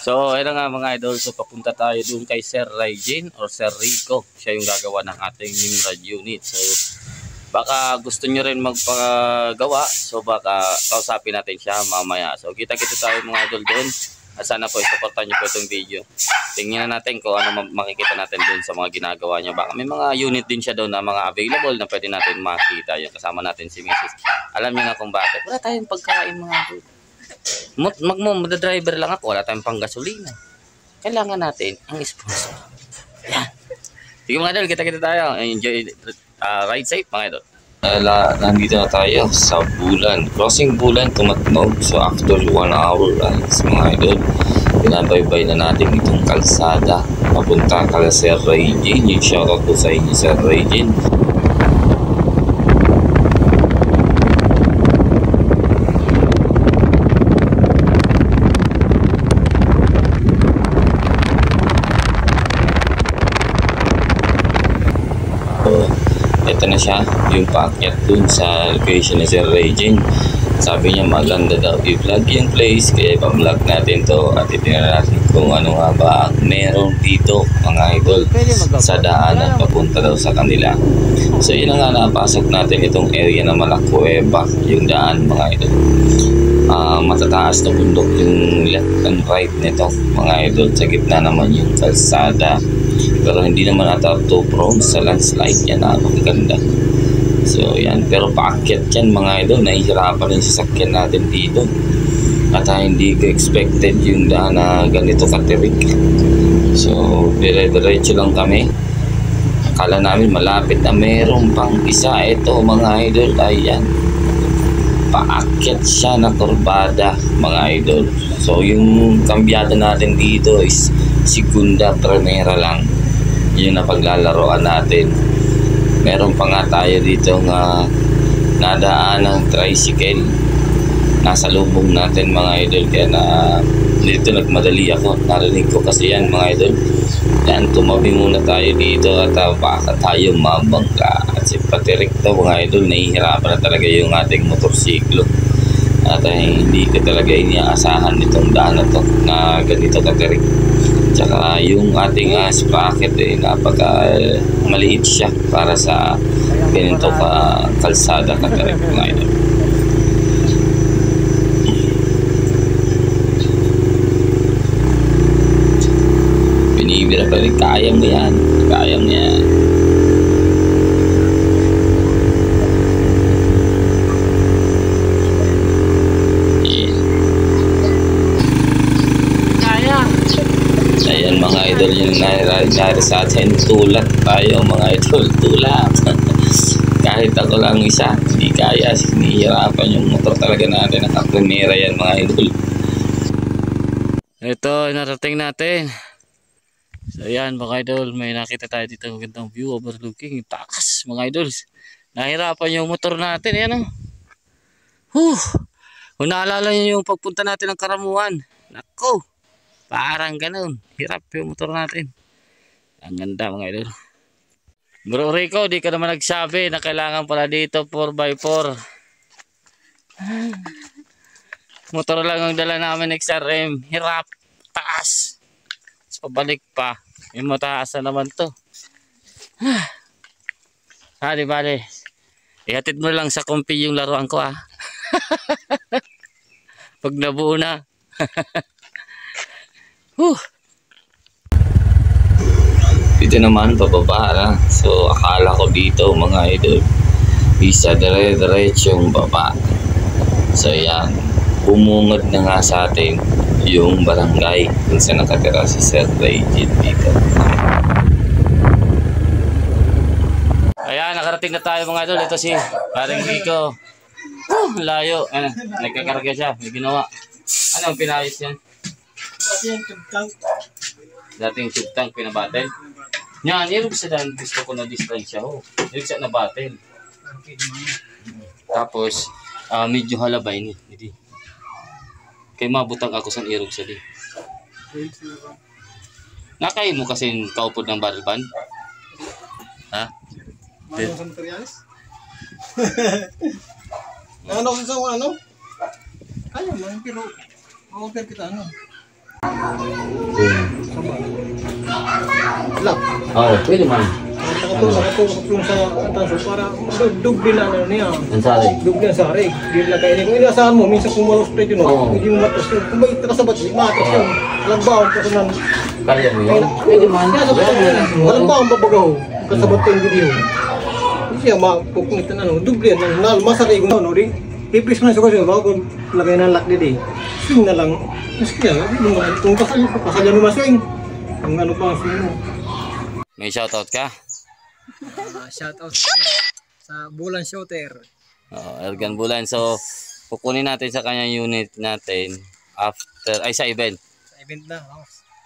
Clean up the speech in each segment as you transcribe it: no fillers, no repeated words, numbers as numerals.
So, ayun nga mga idol. So, papunta tayo dun kay Sir Regine or Sir Rico. Siya yung gagawa ng ating Nimrod unit. So, baka gusto nyo rin magpagawa. So, baka kausapin natin siya mamaya. So, kita-kita tayo mga idol dun. At sana po isuportan nyo po itong video. Tingnan natin kung ano makikita natin dun sa mga ginagawa nyo. Baka may mga unit din siya doon na mga available na pwede natin makita. Yung kasama natin si Mrs. Alam nyo na kung bakit. Wala tayong pagkain mga idol. Magmo-driver lang ako. Wala tayong pang gasolina. Kailangan natin ang sponsor. Yan. Sige mga idol, kita-kita tayo. Enjoy, ride safe mga idol. Nandito na tayo sa Bulan. Crossing Bulan, Tumatnog. So after 1 hour rides mga idol, pinabaybay na natin itong kalsada papunta kala Sir Regine. Yung shoutout ko sa inyo Sir Regine. Ito na siya, yung paakyat dun sa location ni Sir Regine. Sabi niya maganda daw i-vlog yung place, kaya i-vlog natin to at itinala natin kung ano nga ba meron dito mga idol sa daanan papunta daw sa kanila. So yun na nga, napasok natin itong area na Malacueva, yung daan mga idol. Matataas na bundok yung left and right nito mga idol, sa gitna naman yung kalsada, pero hindi naman ata to prone sa landslide. Yan, napakaganda. So yan, pero paakyat yan mga idol, nahihirapan yung sasakyan natin dito at hindi ko expected yung daan na ganito katirik. So dire-diretso lang kami, akala namin malapit na meron pang isa. Ito mga idol, ayan, paakyat siya na kurbada mga idol. So yung kambyado natin dito is segunda primera lang, yun na paglalaroan natin. Meron pa nga tayo dito nga nadaan ng tricycle, nasa lubong natin mga idol, kaya na dito nagmadali ako. Narinig ko kasi yan mga idol. Yan, tumabi muna tayo dito at baka tayo mabangga. At si patirik to mga idol, nahihirapan na talaga yung ating motorsiklo. At hindi ko talaga inaasahan itong daan na to na ganito katirik. Tsaka yung ating sprocket napaka maliit siya para sa ganito ka kalsada katirik mga idol. Binibira pa rin, kaya mo yan, kaya mo yan. Ayan mga idol, yung nangyari sa atin, tulat tayo mga idol, tulat. Kahit ako lang isa, hindi kaya, sinihirapan yung motor talaga natin, nakaprimera yan mga idol. Ito, narating natin. So ayan mga idol, may nakita tayo dito, magandang view overlooking yung takas mga idol. Nahirapan yung motor natin, ayan o. Kung naalala nyo yung pagpunta natin ng Karamuan, nako, parang ganun, hirap yung motor natin. Ang ganda mga idol. Bro Rico, di ka naman nagsabi na kailangan pala dito 4x4. Motor lang ang dala namin XRM, hirap, taas. Tapos pabalik pa, yung mataas na naman to. Di bale, ihatid mo lang sa kompi yung laruan ko pag nabuo na. Dito naman pababa na. So akala ko dito mga idol isa dire-diretsong baba. So yan, bumungad na nga sa atin yung barangay kung saan nakatira si Sir Regine dito. Ayan, nakarating na tayo mga idol. Ito si Paring Rico. Layo. Nagkakarga siya, may ginawa. Ano ang pinayos yan? Dating tube tank pinabatel. Yan, irog sa daan, gusto ko na distansya ho. Irog sa nabatel. Tapos medyo halabay ni. Hindi. Kay mabutang ako sa irog sa di. Nakay mo kasi kaupod ng barrel band. Ha? Ano sa materials? Ano sa ano? Kaya man, pero ma-order kita ano. lock. Oo, pwede man. Nakatulong sa tanso para duble na ano niya. Ang salig. Duble ang sarig. Hindi na kaya kung inasahan mo, minsan kung malos plate yun, Oo. hindi mo matas yun. Kung may trasabat, matas yun. Walang baon kasi nan. Kaya mo yun? Pwede man. Walang baon babagaw. Kasabat ko yung video. Hindi siya mapupunit na ano. Duble yan. Masarig mo ano. Ipis mo na sa kasi bago lagay ng lock dito. Swing na lang. Mas kaya, kung kasal yan mo maswing. Kung ano pa ang swing mo. May shoutout ka? Shoutout sa Bulan Shooter. Ergan Bulan. So, kukunin natin sa kanyang unit natin after, ay sa event. Sa event na.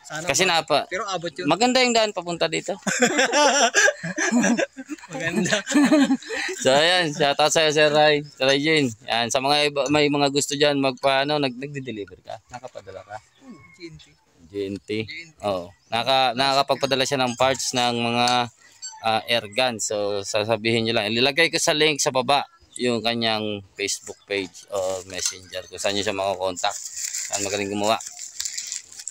Sana Kasi pero abot yun. maganda yung daan papunta dito. Maganda. So, ayan. Shoutout sa'yo, Sir Ray. Sir Ray Jane. Yan. Sa mga iba, may mga gusto dyan, nagde-deliver ka? Nakapadala ka? GNT. Oo. Nakakapagpadala siya ng parts ng mga airgun. So, sasabihin nyo lang. Ilagay ko sa link sa baba yung kanyang Facebook page o messenger kung saan nyo siya makakontakt. Saan magaling gumawa.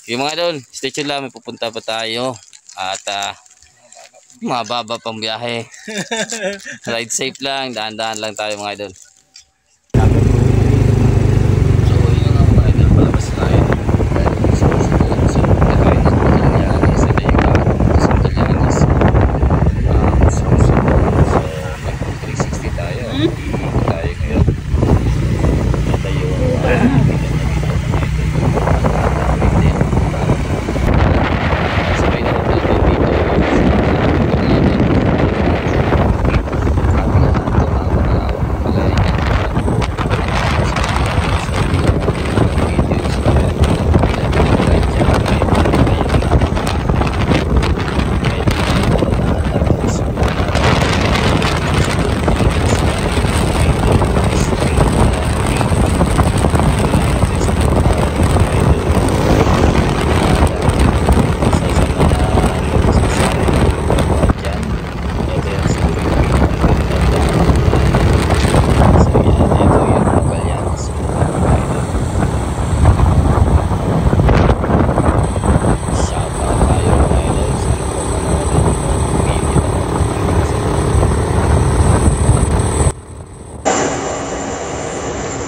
Yung mga idol, stay tuned lang. May pupunta pa tayo. At mababa pang biyahe. Ride safe lang. Daan-daan lang tayo mga idol. So, yun nga mga idol. Palabas tayo.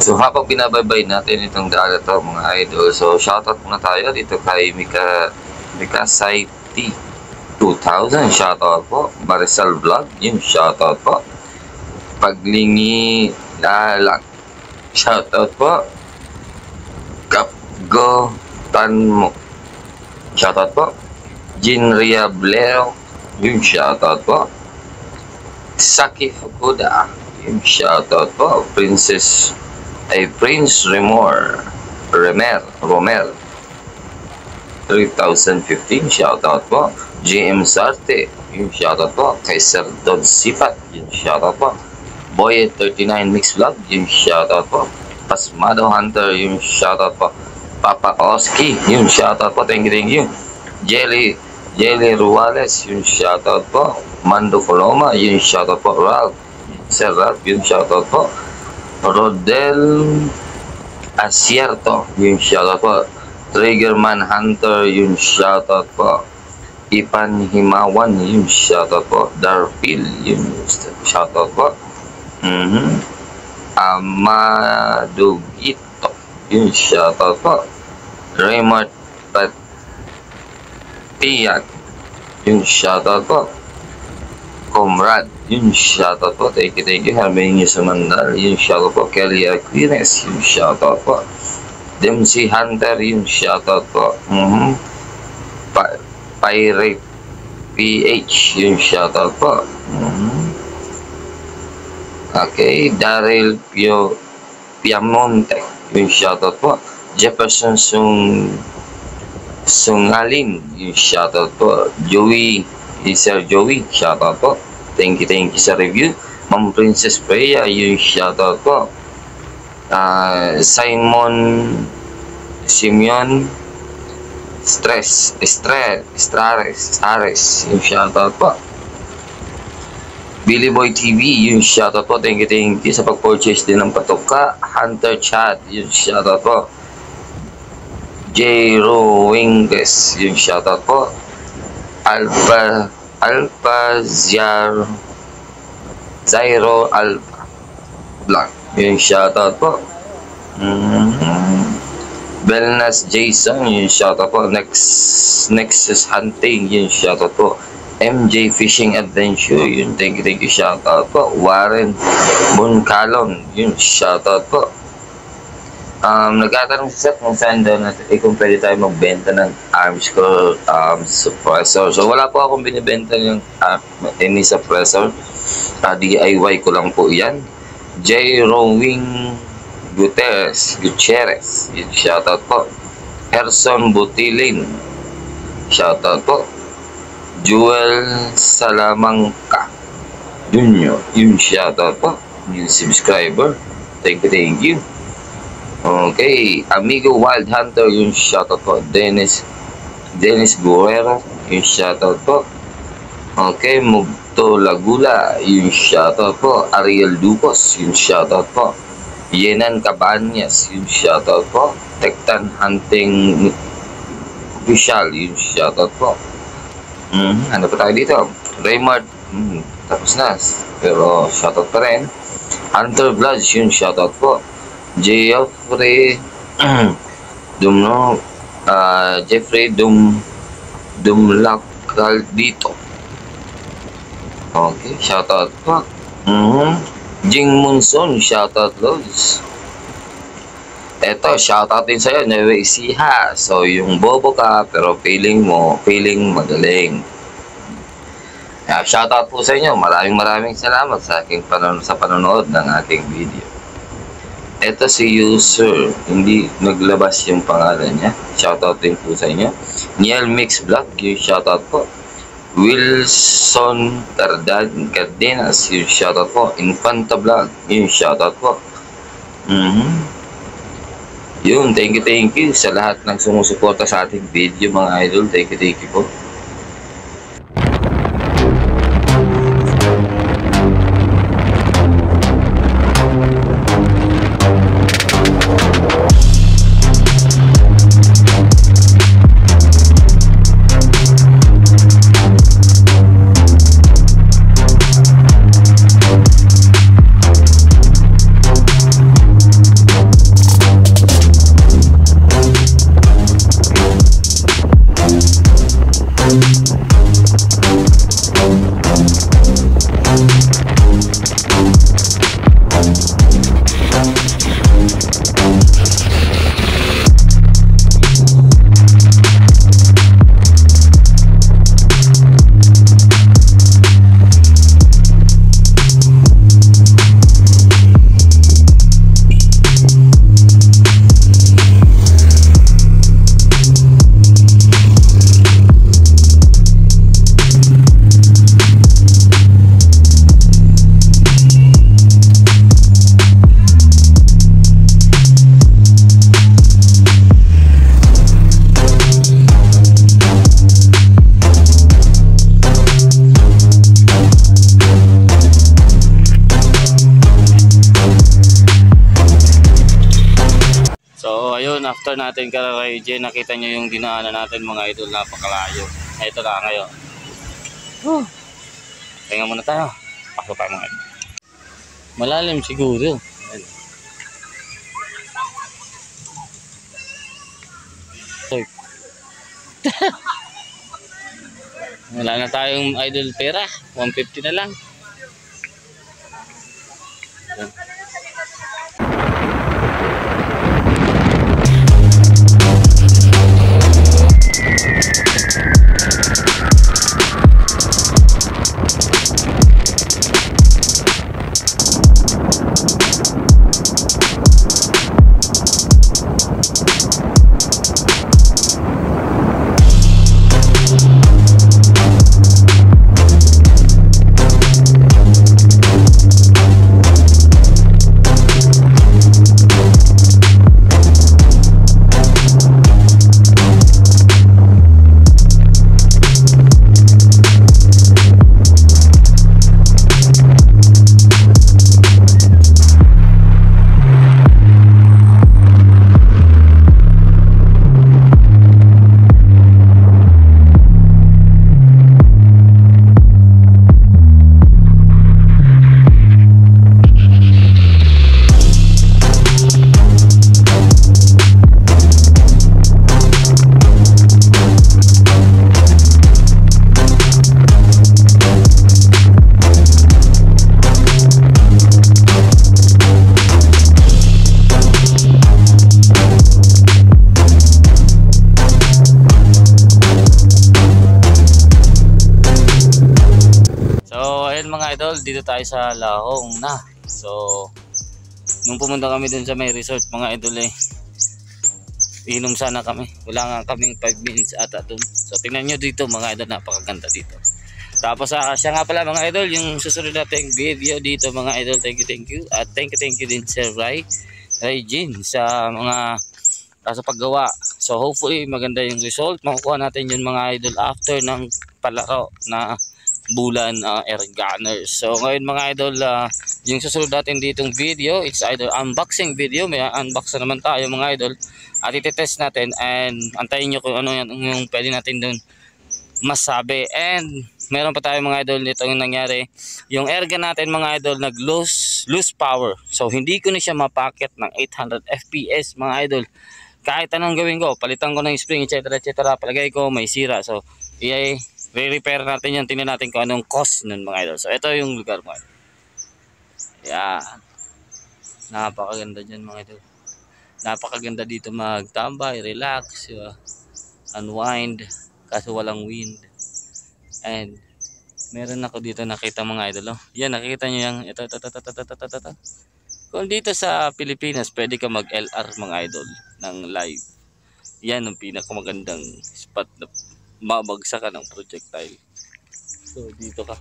So habang binabaybay natin itong dagat to mga idol, so shoutout muna tayo dito kay Mika Saiti 2000, shoutout po. Marisol Vlog, yun shoutout po. Paglingi Lalag, shoutout po. Kapgo Tanmo, shoutout po. Jinria Bleo, yun shoutout po. Saki Fukuda, yun shoutout po. Prince Remer 3015, shoutout po. GM Sarte, yung shoutout po. Kay Sir Don Sifat, yung shoutout po. Boy 39 Mix Vlog, yung shoutout po. Pasmado Hunter, yung shoutout po. Papa Oski, yung shoutout po. Thank you. Jelly Ruales, yung shoutout po. Mando Coloma, yung shoutout po. Sir Ralph, yung shoutout po. Rodel Asierto, yung shoutout po. Triggerman Hunter, yung shoutout po. Ipan Himawan, yung shoutout po. Darfil, yung shoutout po. Amadugito, yung shoutout po. Raymond Patiak, yung shoutout po. Comrade, yung shoutout po. Thank you. Herminio Sumandal, yung shoutout po. Kelly Aquiles, yung shoutout po. Dempsey Hunter, yung shoutout po. Pirate PH, yung shoutout po. Okay, Daryl Piamonte, yung shoutout po. Jefferson Sungalin, yung shoutout po. Sir Joey, shoutout po. Thank you sa review. Ma'am Princess Freya, yung shoutout po. Simon Simeon Strares, yung shoutout po. Billy Boy TV, yung shoutout po. Thank you sa pag-purchase din ng patoka. Hunter Chat, yung shoutout po. J. Rowingles, yung shoutout po. Alpha Zyro Alpha Black. Yung shoutout po. Belnas Jason, yung shoutout po. Nexus Hunting, yung shoutout po. MJ Fishing Adventure, yun, thank you, shoutout po. Warren Buncalon, yun, shoutout po. Nagtatanong si Seth kung saan daw natin, kung pwede tayo magbenta ng Armscore suppressor. So wala po akong binibenta ng any suppressor. DIY ko lang po yan. J. Rowing Gutierrez, yun, shoutout po. Herson Butilin, shoutout po. Joel Salamangka Junior, yung shoutout po. Yung subscriber, thank you. Okay, Amigo Wild Hunter, yung shoutout po. Dennis Guerrero, yung shoutout po. Okay, Mugto Lagula, yung shoutout po. Ariel Ducos, yung shoutout po. Yenan Cabanyas, yung shoutout po. Tektan Hunting Official, yung shoutout po. Ano pa tayo dito? Raymond, tapos na. Pero shoutout pa rin. Hunter Bloods, yung shoutout po. Jeffrey Dumlakal dito. Okay, shoutout po. Jing Munson, shoutout Lods. Eto, shoutout din sa'yo, Newe Isiha. So, yung bobo ka, pero feeling magaling. Shoutout po sa inyo. Maraming salamat sa aking panonood ng aking video. Ito si user, hindi naglabas yung pangalan niya. Shoutout din po sa inyo. Niel Mix Vlog, yung shoutout po. Wilson Cardenas, yung shoutout po. Infanta Vlog, yung shoutout po. Yun, thank you sa lahat ng sumusuporta sa ating video, mga idol. Thank you po. After natin kararay dyan, nakita nyo yung dinaanan natin mga idol, napakalayo. Ito na ngayon. Tingnan muna tayo. Pasok tayo mga idol. Malalim siguro. Wala na tayong idol pera. 150 na lang. mga idol, dito tayo sa Lahong na. So, nung pumunta kami dun sa may resort mga idol inom sana kami. Wala nga kaming 5 minutes ata dun. So, tingnan nyo dito mga idol, napakaganda dito. Tapos siya nga pala mga idol, yung susunod nating video dito mga idol. Thank you. At thank you din Sir Ray Jean sa mga sa paggawa. So hopefully maganda yung result. Makukuha natin yun mga idol after ng palaro na Bulan Air Gunners. So ngayon mga idol, yung susunod natin ditong video, it's either unboxing video. May unbox na naman tayo mga idol. At itetest natin and antayin nyo kung ano yung pwede natin dun masabi. And meron pa tayo mga idol nito yung nangyari. Yung airgun natin mga idol nag-lose power. So hindi ko na siya mapakit ng 800 FPS mga idol. Kahit anong gawin ko, palitan ko ng spring etc. Palagay ko may sira. So re-repair natin yan. Tingnan natin kung anong cost nun mga idol. So ito yung lugar mga idol. Yan. Napakaganda dyan mga idol. Napakaganda dito magtambay, relax, unwind. Kaso walang wind. And meron ako dito nakita mga idol. Yan, nakikita nyo yung ito. Kung dito sa Pilipinas, pwede ka mag-LR mga idol ng live. Yan ang pinakamagandang spot na mabagsak ka ng projectile. So dito ka,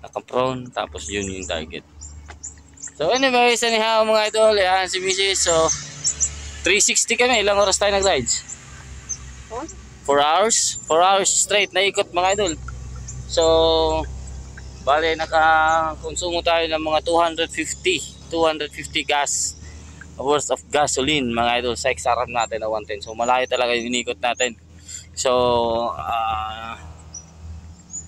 naka-prone, tapos yun yung target. So anyways, anyhow mga idol, yan si Mrs. So 360 kami, ilang oras tayo nag-rides? 4 hours? 4 hours straight na ikot mga idol. So bale nakakonsumo tayo ng mga 250 gas worth of gasoline mga idol sa XRM natin na 110. So malayo talaga yung inikot natin. So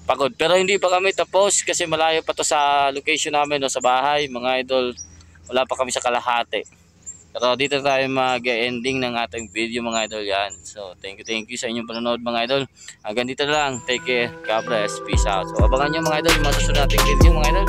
pagod, pero hindi pa kami tapos kasi malayo pa to sa location namin o sa bahay mga idol. Wala pa kami sa kalahati. Pero dito tayo mag-ending ng ating video mga idol yan. So thank you sa inyong panonood mga idol. Hanggang dito lang. Take care. God bless. Peace out. So abangan nyo mga idol yung mga susunod nating video mga idol.